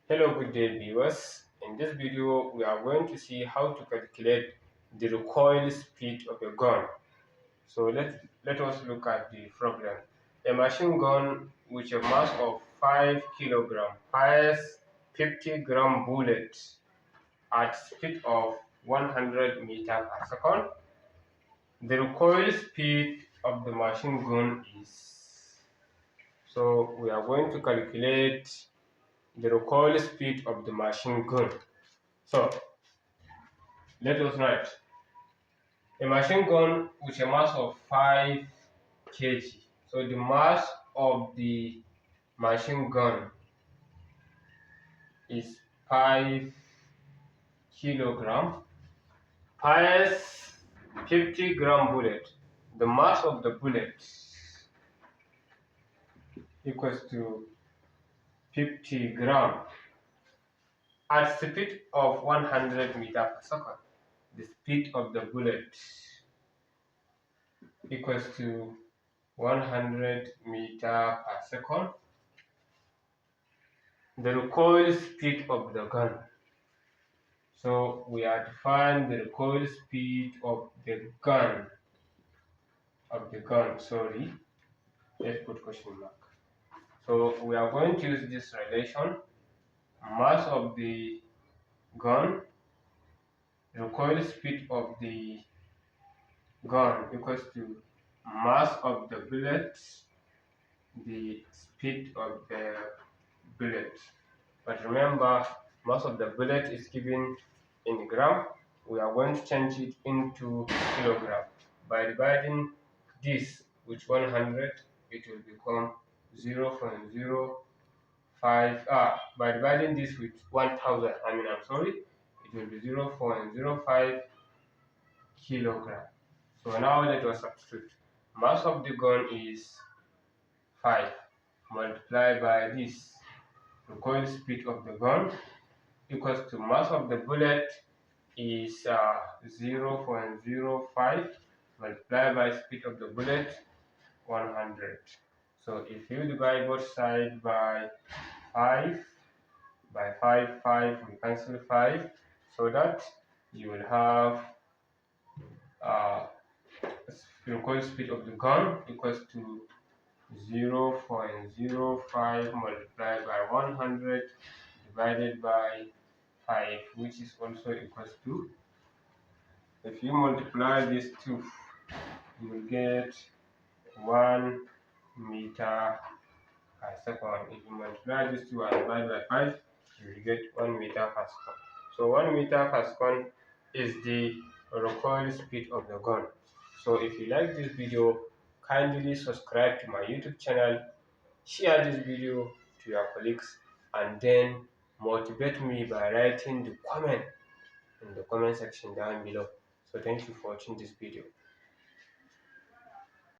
Hello, good day viewers. In this video, we are going to see how to calculate the recoil speed of a gun. So let us look at the problem. A machine gun with a mass of 5 kg fires 50-gram bullets at speed of 100 meters per second. The recoil speed of the machine gun is, so we are going to calculate the recoil speed of the machine gun. So let us write a machine gun with a mass of 5 kg. So the mass of the machine gun is 5 kilogram. Fires 50-gram bullet. The mass of the bullet equals to 50 gram at speed of 100 meters per second. The speed of the bullet equals to 100 meters per second. The recoil speed of the gun. So we are to find the recoil speed of the gun. Sorry, let's put question mark. So we are going to use this relation: mass of the gun, recoil speed of the gun equals to mass of the bullet, the speed of the bullet. But remember, mass of the bullet is given in gram. We are going to change it into kilogram. By dividing this with 100, it will become 0.05. By dividing this with 1000, it will be 0.05 kilogram. So now let us substitute. Mass of the gun is 5 multiplied by this recoil speed of the gun equals to mass of the bullet is 0.05 multiplied by speed of the bullet 100. So if you divide both sides by 5, by 5 we cancel 5, so that you will have recoil speed of the gun equals to 0.05 multiplied by 100 divided by 5, which is also equals to, if you multiply these two, you will get 1 meter per second. If you multiply these two and divide by 5, you will get 1 meter per second. So 1 meter per second is the recoil speed of the gun. So if you like this video, kindly subscribe to my YouTube channel, share this video to your colleagues, and then motivate me by writing the comment in the comment section down below. So thank you for watching this video.